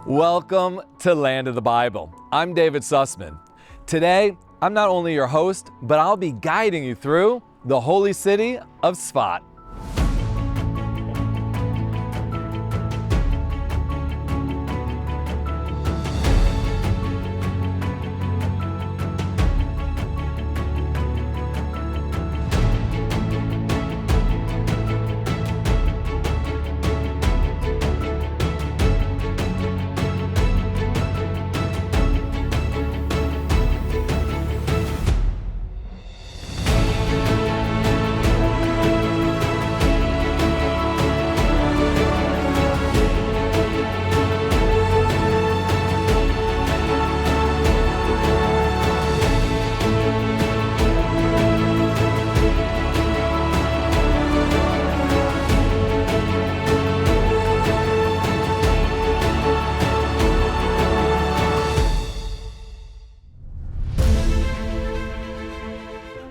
Welcome to Land of the Bible. I'm David Sussman. Today, I'm not only your host, but I'll be guiding you through the holy city of Tzfat.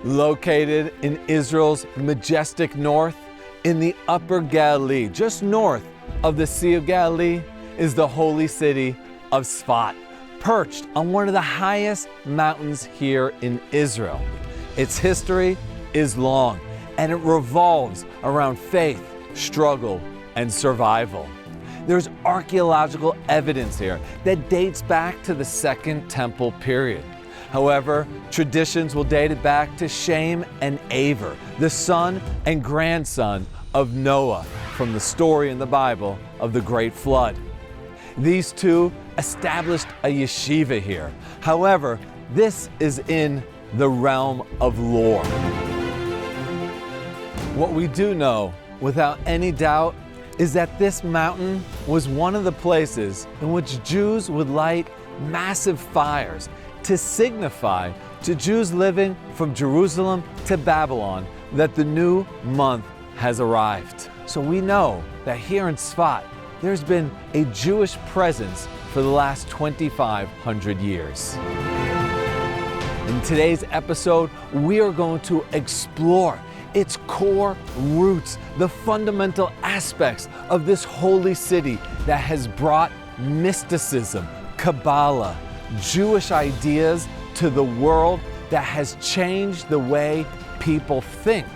Located in Israel's majestic north, in the upper Galilee, just north of the Sea of Galilee, is the holy city of Tzfat, perched on one of the highest mountains here in Israel. Its history is long, and it revolves around faith, struggle, and survival. There's archaeological evidence here that dates back to the Second Temple period. However, traditions will date it back to Shem and Ever, the son and grandson of Noah, from the story in the Bible of the Great Flood. These two established a yeshiva here. However, this is in the realm of lore. What we do know, without any doubt, is that this mountain was one of the places in which Jews would light massive fires to signify to Jews living from Jerusalem to Babylon that the new month has arrived. So we know that here in Tzfat, there's been a Jewish presence for the last 2,500 years. In today's episode, we are going to explore its core roots, the fundamental aspects of this holy city that has brought mysticism, Kabbalah, Jewish ideas to the world, that has changed the way people think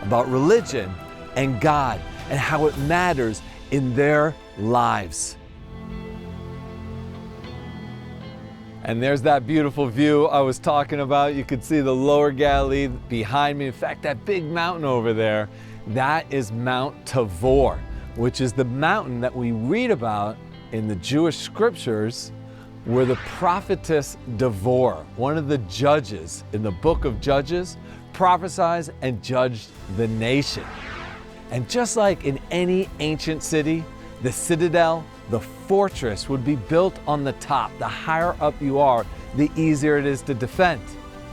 about religion and God and how it matters in their lives. And there's that beautiful view I was talking about. You could see the lower Galilee behind me. In fact, that big mountain over there, that is Mount Tabor, which is the mountain that we read about in the Jewish scriptures, where the prophetess Devorah, one of the judges in the book of Judges, prophesied and judged the nation. And just like in any ancient city, the citadel, the fortress, would be built on the top. The higher up you are, the easier it is to defend.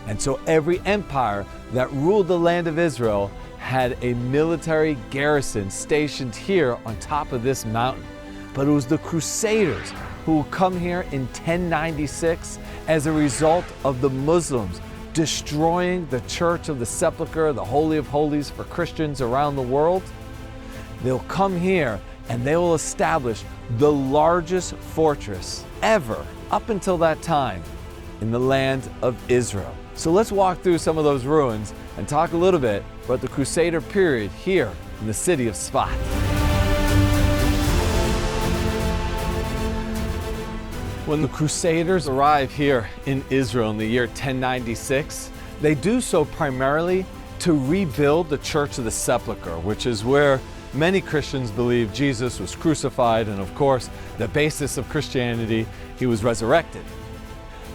And so every empire that ruled the land of Israel had a military garrison stationed here on top of this mountain. But it was the Crusaders who come here in 1096 as a result of the Muslims destroying the Church of the Sepulchre, the Holy of Holies for Christians around the world. They'll come here and they will establish the largest fortress ever up until that time in the land of Israel. So let's walk through some of those ruins and talk a little bit about the Crusader period here in the city of Tzfat. When the Crusaders arrive here in Israel in the year 1096, they do so primarily to rebuild the Church of the Sepulchre, which is where many Christians believe Jesus was crucified, and of course, the basis of Christianity, he was resurrected.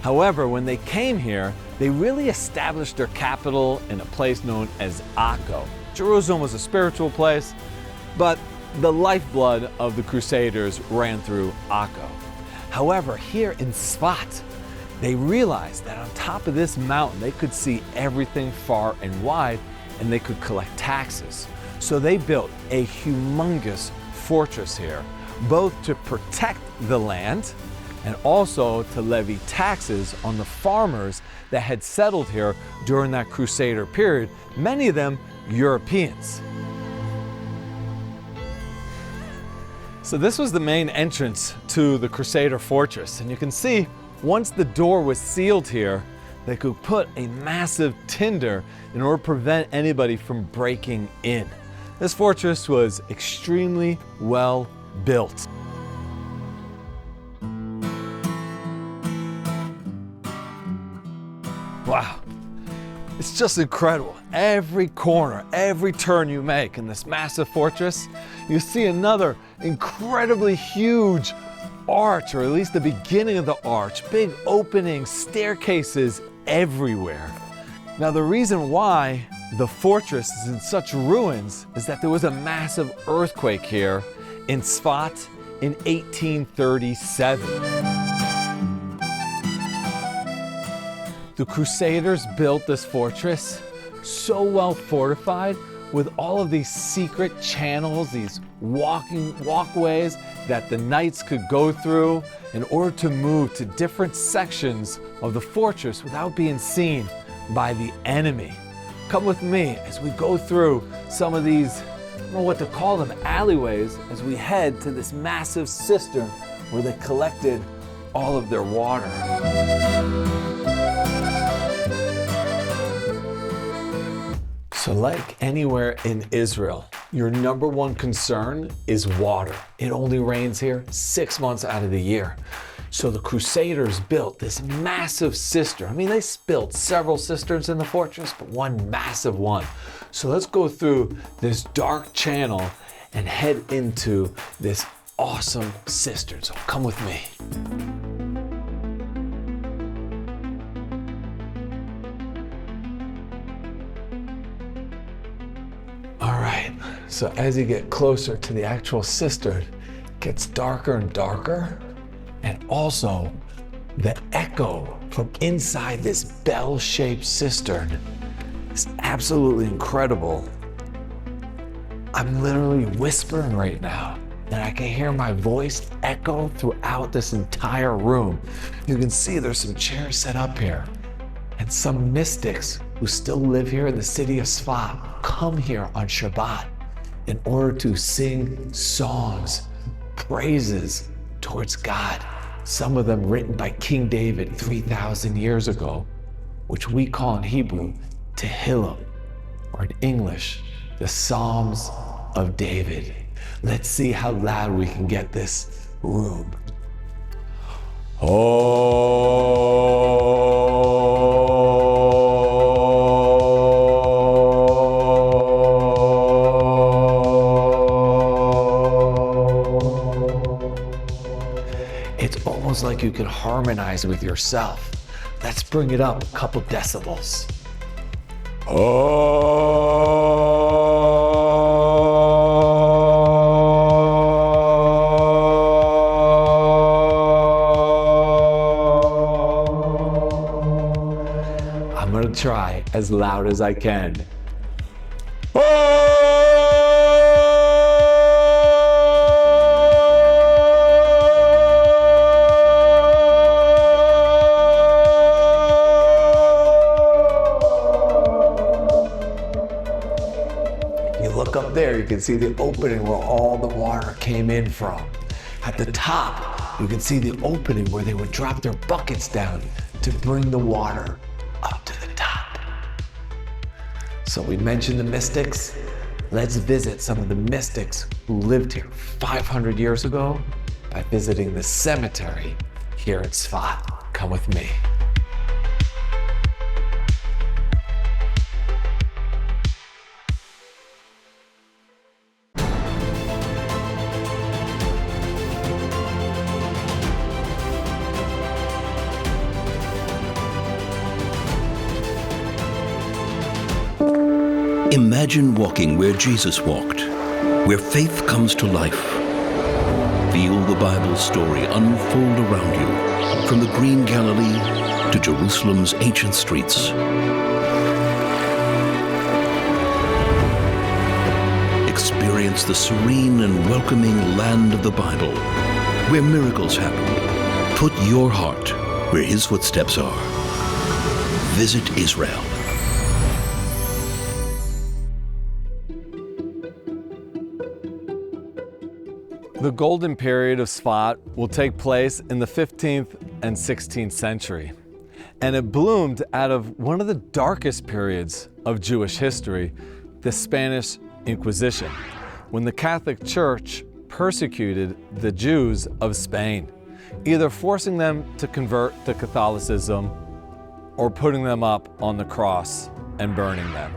However, when they came here, they really established their capital in a place known as Akko. Jerusalem was a spiritual place, but the lifeblood of the Crusaders ran through Akko. However, here in Tzfat, they realized that on top of this mountain, they could see everything far and wide, and they could collect taxes. So they built a humongous fortress here, both to protect the land and also to levy taxes on the farmers that had settled here during that Crusader period, many of them Europeans. So this was the main entrance to the Crusader fortress. And you can see, once the door was sealed here, they could put a massive tinder in order to prevent anybody from breaking in. This fortress was extremely well built. Wow, it's just incredible. Every corner, every turn you make in this massive fortress, you see another incredibly huge arch, or at least the beginning of the arch, big openings, staircases everywhere. Now, the reason why the fortress is in such ruins is that there was a massive earthquake here in Tzfat in 1837. The Crusaders built this fortress so well fortified with all of these secret channels, these walkways that the knights could go through in order to move to different sections of the fortress without being seen by the enemy. Come with me as we go through some of these, I don't know what to call them, alleyways, as we head to this massive cistern where they collected all of their water. So like anywhere in Israel, your number one concern is water. It only rains here 6 months out of the year. So the Crusaders built this massive cistern. I mean, they built several cisterns in the fortress, but one massive one. So let's go through this dark channel and head into this awesome cistern. So come with me. All right, so as you get closer to the actual cistern, it gets darker and darker. And also, the echo from inside this bell-shaped cistern is absolutely incredible. I'm literally whispering right now, and I can hear my voice echo throughout this entire room. You can see there's some chairs set up here, and some mystics who still live here in the city of Tzfat come here on Shabbat in order to sing songs, praises towards God. Some of them written by King David 3,000 years ago, which we call in Hebrew Tehillim, or in English, the Psalms of David. Let's see how loud we can get this room. It's almost like you can harmonize with yourself. Let's bring it up a couple decibels. I'm gonna try as loud as I can. Look up there, you can see the opening where all the water came in from. At the top, you can see the opening where they would drop their buckets down to bring the water up to the top. So we mentioned the mystics. Let's visit some of the mystics who lived here 500 years ago by visiting the cemetery here at Tzfat. Come with me. Imagine walking where Jesus walked, where faith comes to life. Feel the Bible story unfold around you, from the green Galilee to Jerusalem's ancient streets. Experience the serene and welcoming land of the Bible, where miracles happen. Put your heart where His footsteps are. Visit Israel. The golden period of Tzfat will take place in the 15th and 16th century. And it bloomed out of one of the darkest periods of Jewish history, the Spanish Inquisition, when the Catholic Church persecuted the Jews of Spain, either forcing them to convert to Catholicism or putting them up on the cross and burning them.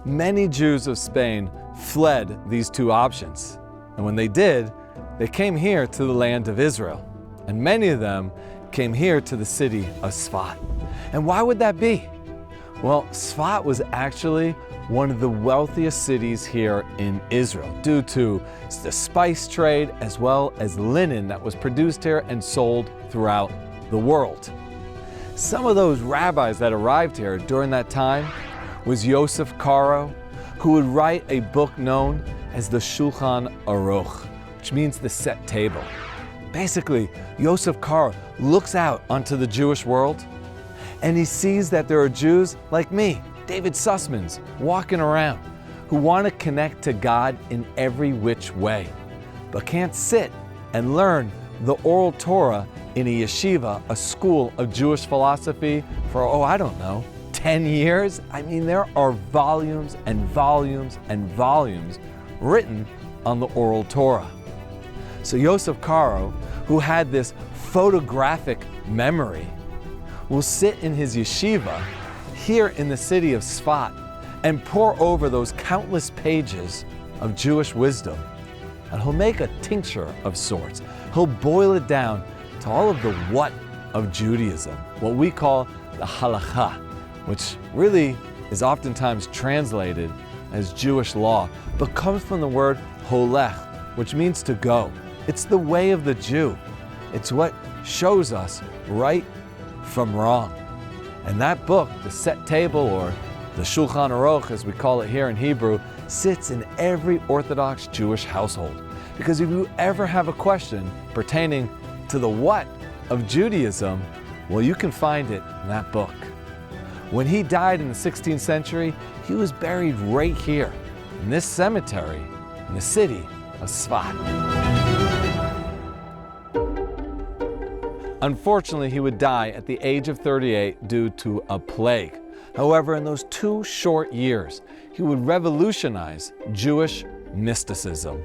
Many Jews of Spain fled these two options, and when they did, they came here to the land of Israel, and many of them came here to the city of Tzfat. And why would that be? Well, Tzfat was actually one of the wealthiest cities here in Israel due to the spice trade as well as linen that was produced here and sold throughout the world. Some of those rabbis that arrived here during that time was Yosef Karo, who would write a book known as the Shulchan Aruch, which means the set table. Basically, Yosef Karo looks out onto the Jewish world and he sees that there are Jews like me, David Sussmans, walking around who want to connect to God in every which way, but can't sit and learn the oral Torah in a yeshiva, a school of Jewish philosophy for, 10 years? I mean, there are volumes and volumes and volumes written on the oral Torah. So Yosef Karo, who had this photographic memory, will sit in his yeshiva here in the city of Tzfat and pore over those countless pages of Jewish wisdom. And he'll make a tincture of sorts. He'll boil it down to all of the what of Judaism, what we call the halakha, which really is oftentimes translated as Jewish law, but comes from the word holech, which means to go. It's the way of the Jew. It's what shows us right from wrong. And that book, the set table, or the Shulchan Aruch as we call it here in Hebrew, sits in every Orthodox Jewish household. Because if you ever have a question pertaining to the what of Judaism, well, you can find it in that book. When he died in the 16th century, he was buried right here in this cemetery in the city of Tzfat. Unfortunately, he would die at the age of 38 due to a plague. However, in those 2 short years, he would revolutionize Jewish mysticism.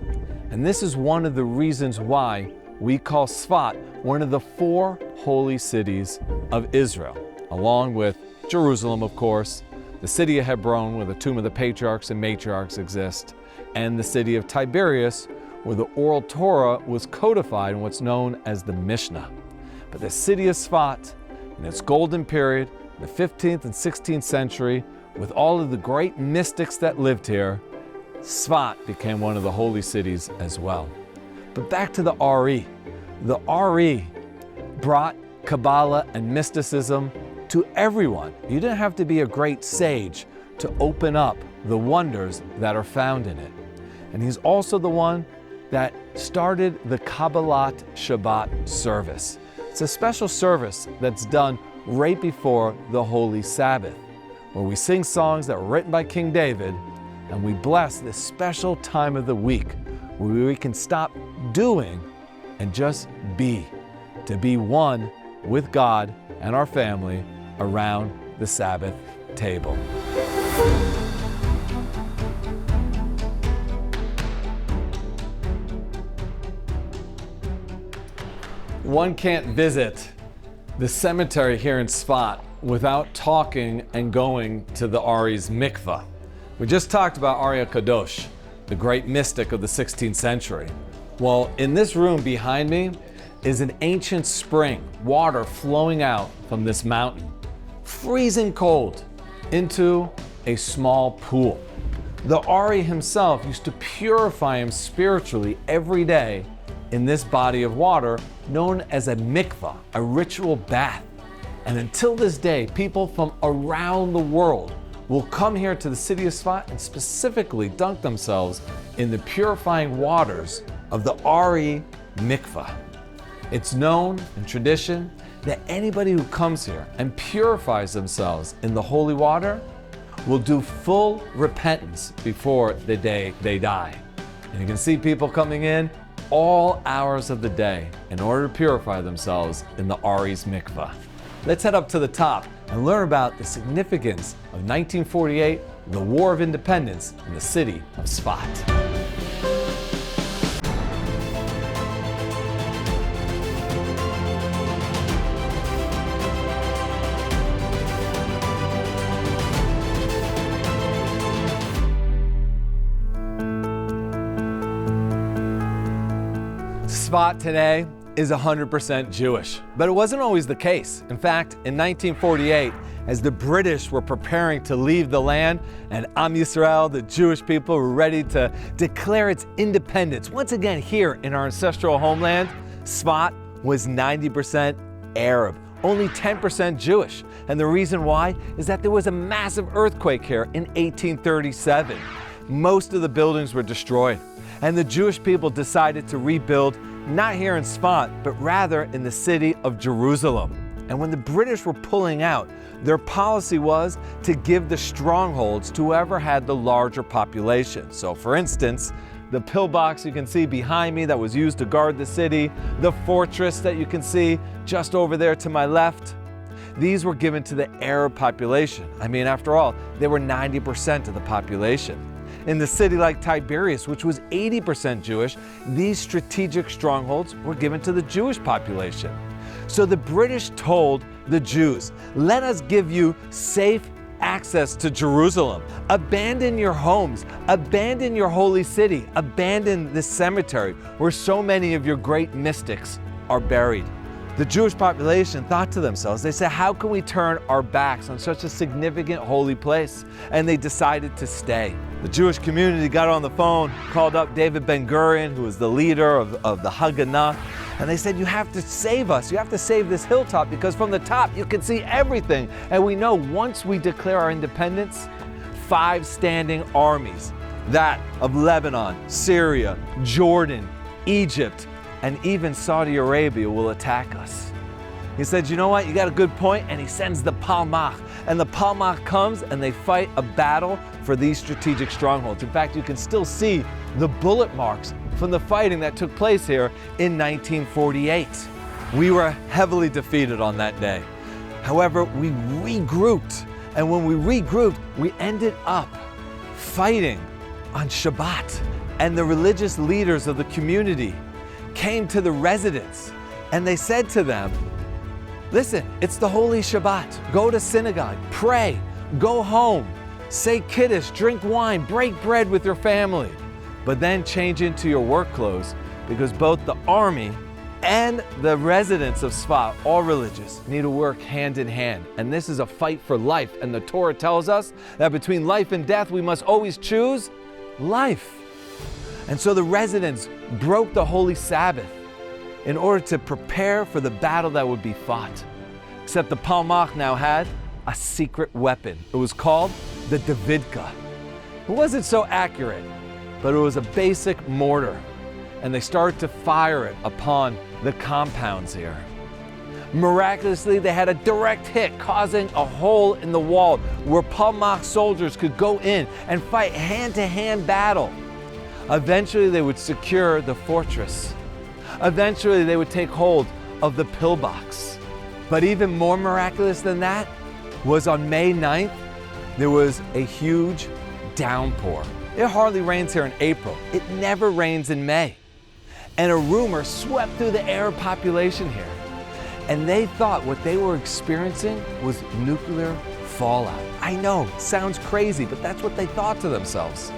And this is one of the reasons why we call Tzfat one of the 4 holy cities of Israel, along with Jerusalem, of course, the city of Hebron, where the tomb of the patriarchs and matriarchs exist, and the city of Tiberias, where the oral Torah was codified in what's known as the Mishnah. But the city of Tzfat, in its golden period, in the 15th and 16th century, with all of the great mystics that lived here, Tzfat became one of the holy cities as well. But back to the Ari. The Ari brought Kabbalah and mysticism to everyone. You didn't have to be a great sage to open up the wonders that are found in it. And he's also the one that started the Kabbalat Shabbat service. It's a special service that's done right before the Holy Sabbath, where we sing songs that were written by King David, and we bless this special time of the week where we can stop doing and just be, to be one with God and our family around the Sabbath table. One can't visit the cemetery here in Tzfat without talking and going to the Ari's mikvah. We just talked about Ari HaKadosh, the great mystic of the 16th century. Well, in this room behind me is an ancient spring, water flowing out from this mountain, freezing cold, into a small pool. The Ari himself used to purify him spiritually every day in this body of water known as a mikvah, a ritual bath. And until this day, people from around the world will come here to the city of Tzfat and specifically dunk themselves in the purifying waters of the Ari mikvah. It's known in tradition that anybody who comes here and purifies themselves in the holy water will do full repentance before the day they die. And you can see people coming in all hours of the day in order to purify themselves in the Ari's mikvah. Let's head up to the top and learn about the significance of 1948, the War of Independence in the city of Tzfat. Tzfat today is 100% Jewish, but it wasn't always the case. In fact, in 1948, as the British were preparing to leave the land and Am Yisrael, the Jewish people, were ready to declare its independence, once again here in our ancestral homeland, Tzfat was 90% Arab, only 10% Jewish. And the reason why is that there was a massive earthquake here in 1837. Most of the buildings were destroyed, and the Jewish people decided to rebuild not here in Tzfat, but rather in the city of Jerusalem. And when the British were pulling out, their policy was to give the strongholds to whoever had the larger population. So for instance, the pillbox you can see behind me that was used to guard the city, the fortress that you can see just over there to my left, these were given to the Arab population. I mean, after all, they were 90% of the population. In the city like Tiberias, which was 80% Jewish, these strategic strongholds were given to the Jewish population. So the British told the Jews, let us give you safe access to Jerusalem. Abandon your homes, abandon your holy city, abandon this cemetery where so many of your great mystics are buried. The Jewish population thought to themselves, they said, how can we turn our backs on such a significant holy place? And they decided to stay. The Jewish community got on the phone, called up David Ben-Gurion, who was the leader of the Haganah, and they said, you have to save us. You have to save this hilltop because from the top you can see everything. And we know once we declare our independence, 5 standing armies, that of Lebanon, Syria, Jordan, Egypt, and even Saudi Arabia will attack us. He said, you know what, you got a good point, and he sends the Palmach. And the Palmach comes and they fight a battle for these strategic strongholds. In fact, you can still see the bullet marks from the fighting that took place here in 1948. We were heavily defeated on that day. However, we regrouped, and when we regrouped, we ended up fighting on Shabbat. And the religious leaders of the community came to the residents and they said to them, listen, it's the holy Shabbat. Go to synagogue, pray, go home, say Kiddush, drink wine, break bread with your family, but then change into your work clothes because both the army and the residents of Tzfat, all religious, need to work hand in hand. And this is a fight for life. And the Torah tells us that between life and death, we must always choose life. And so the residents broke the holy Sabbath in order to prepare for the battle that would be fought. Except the Palmach now had a secret weapon. It was called the Davidka. It wasn't so accurate, but it was a basic mortar. And they started to fire it upon the compounds here. Miraculously, they had a direct hit, causing a hole in the wall where Palmach soldiers could go in and fight hand-to-hand battle. Eventually, they would secure the fortress. Eventually, they would take hold of the pillbox. But even more miraculous than that was on May 9th, there was a huge downpour. It hardly rains here in April. It never rains in May. And a rumor swept through the Arab population here. And they thought what they were experiencing was nuclear fallout. I know, sounds crazy, but that's what they thought to themselves.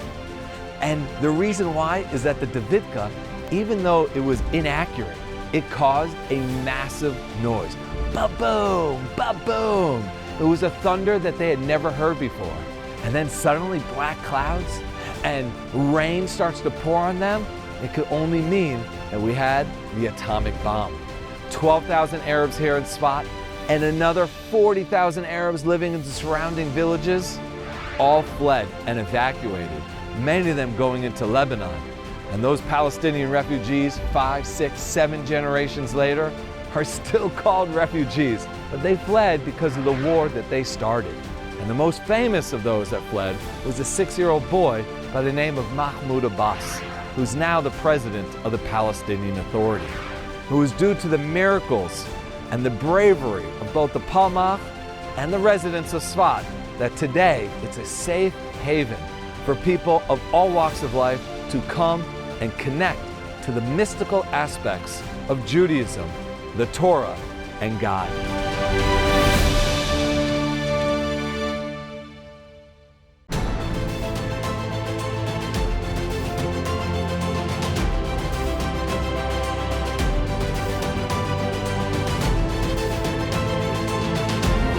And the reason why is that the Davidka, even though it was inaccurate, it caused a massive noise. Ba-boom, ba-boom. It was a thunder that they had never heard before. And then suddenly black clouds and rain starts to pour on them. It could only mean that we had the atomic bomb. 12,000 Arabs here in Tzfat and another 40,000 Arabs living in the surrounding villages all fled and evacuated, many of them going into Lebanon. And those Palestinian refugees, 5, 6, 7 generations later, are still called refugees, but they fled because of the war that they started. And the most famous of those that fled was a 6-year-old boy by the name of Mahmoud Abbas. who's now the president of the Palestinian Authority, who is due to the miracles and the bravery of both the Palmach and the residents of Tzfat that today it's a safe haven for people of all walks of life to come and connect to the mystical aspects of Judaism, the Torah, and God.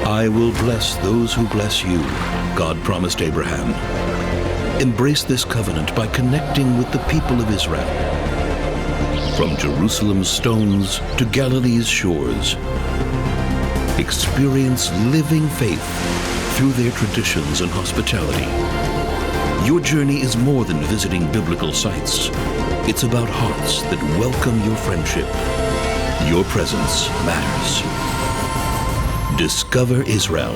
I will bless those who bless you, God promised Abraham. Embrace this covenant by connecting with the people of Israel. From Jerusalem's stones to Galilee's shores, experience living faith through their traditions and hospitality. Your journey is more than visiting biblical sites. It's about hearts that welcome your friendship. Your presence matters. Discover Israel.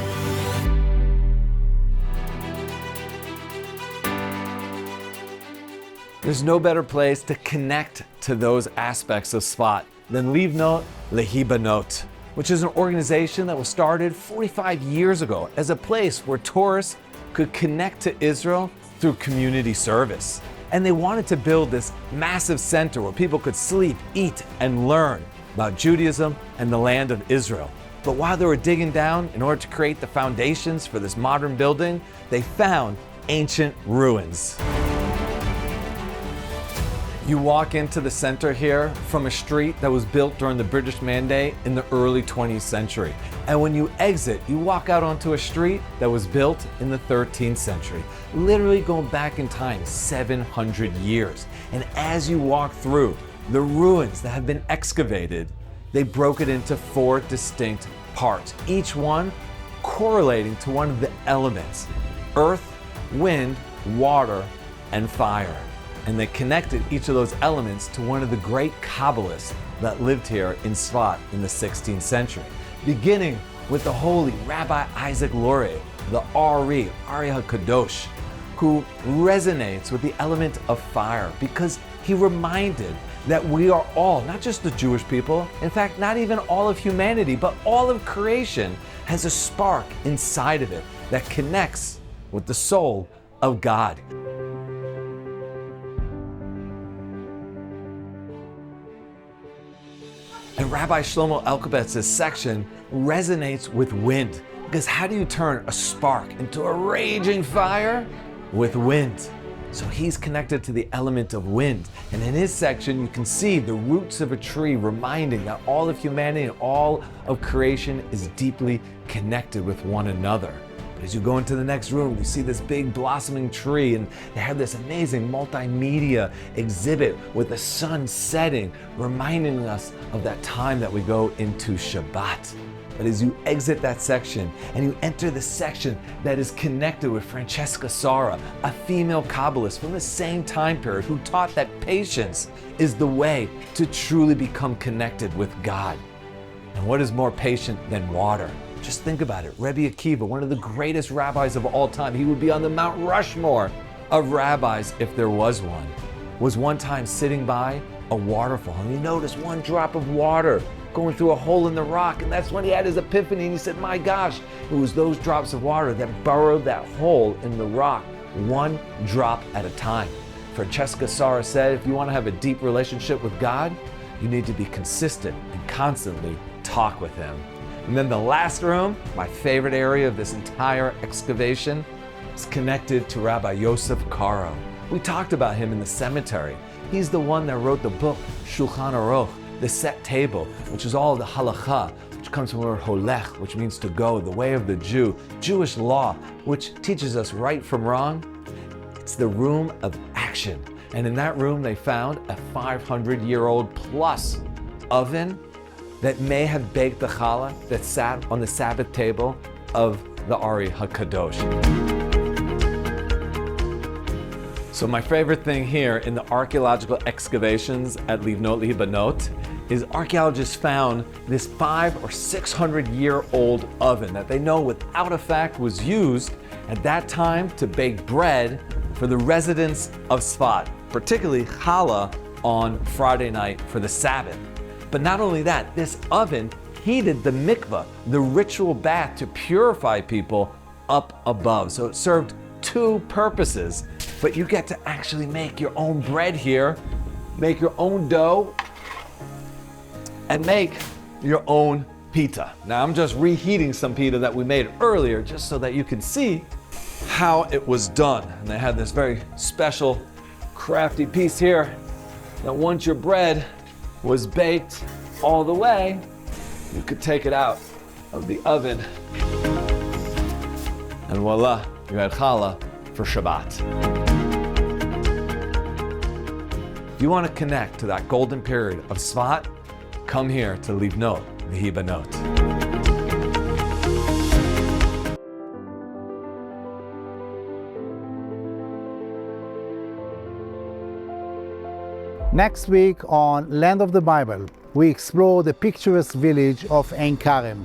There's no better place to connect to those aspects of Tzfat than Livnot Lehibanot, which is an organization that was started 45 years ago as a place where tourists could connect to Israel through community service. And they wanted to build this massive center where people could sleep, eat, and learn about Judaism and the land of Israel. But while they were digging down in order to create the foundations for this modern building, they found ancient ruins. You walk into the center here from a street that was built during the British Mandate in the early 20th century. And when you exit, you walk out onto a street that was built in the 13th century, literally going back in time 700 years. And as you walk through the ruins that have been excavated, they broke it into 4 distinct parts, each one correlating to one of the elements: earth, wind, water, and fire. And they connected each of those elements to one of the great Kabbalists that lived here in Tzfat in the 16th century, beginning with the holy Rabbi Isaac Lurie, the Ari HaKadosh, who resonates with the element of fire because he reminded that we are all, not just the Jewish people, in fact, not even all of humanity, but all of creation has a spark inside of it that connects with the soul of God. And Rabbi Shlomo Elkabetz's section resonates with wind, because how do you turn a spark into a raging fire? With wind. So he's connected to the element of wind. And in his section, you can see the roots of a tree reminding that all of humanity and all of creation is deeply connected with one another. But as you go into the next room, you see this big blossoming tree, and they have this amazing multimedia exhibit with the sun setting, reminding us of that time that we go into Shabbat. But as you exit that section and you enter the section that is connected with Francesca Sara, a female Kabbalist from the same time period who taught that patience is the way to truly become connected with God. And what is more patient than water? Just think about it. Rebbe Akiva, one of the greatest rabbis of all time, he would be on the Mount Rushmore of rabbis if there was one time sitting by a waterfall, and he noticed one drop of water going through a hole in the rock, and that's when he had his epiphany, and he said, my gosh, it was those drops of water that burrowed that hole in the rock, one drop at a time. Francesca Sara said, if you want to have a deep relationship with God, you need to be consistent and constantly talk with him. And then the last room, my favorite area of this entire excavation, is connected to Rabbi Yosef Karo. We talked about him in the cemetery. He's the one that wrote the book Shulchan Aruch, the set table, which is all the halakha, which comes from the word holech, which means to go, the way of the Jew, Jewish law, which teaches us right from wrong. It's the room of action. And in that room, they found a 500-year-old plus oven that may have baked the challah that sat on the Sabbath table of the Ari HaKadosh. So my favorite thing here in the archaeological excavations at Livnot Lehibanot is archaeologists found this 500 or 600-year-old oven that they know without a fact was used at that time to bake bread for the residents of Tzfat. particularly challah on Friday night for the Sabbath. But not only that, this oven heated the mikvah, the ritual bath to purify people, up above. So it served two purposes. But you get to actually make your own bread here, make your own dough, and make your own pita. Now I'm just reheating some pita that we made earlier just so that you can see how it was done. And they had this very special crafty piece here that once your bread was baked all the way, you could take it out of the oven. And voila, you had challah for Shabbat. If you want to connect to that golden period of Tzfat, come here to Livnot V'Hibanot. Next week on Land of the Bible, we explore the picturesque village of Ein Karem.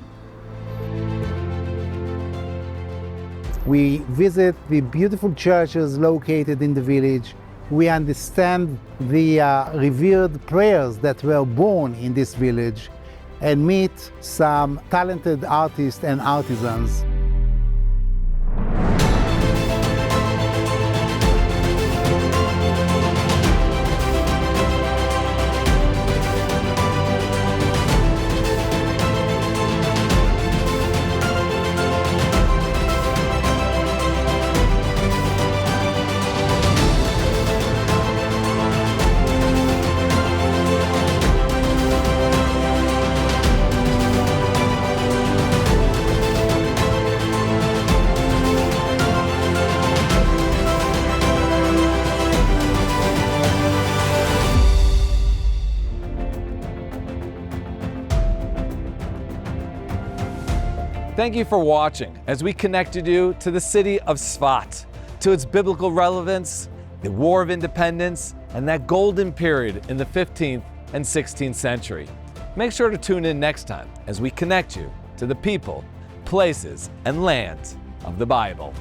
We visit the beautiful churches located in the village. We understand the revered prayers that were born in this village and meet some talented artists and artisans. Thank you for watching as we connected you to the city of Tzfat, to its biblical relevance, the War of Independence, and that golden period in the 15th and 16th century. Make sure to tune in next time as we connect you to the people, places, and lands of the Bible.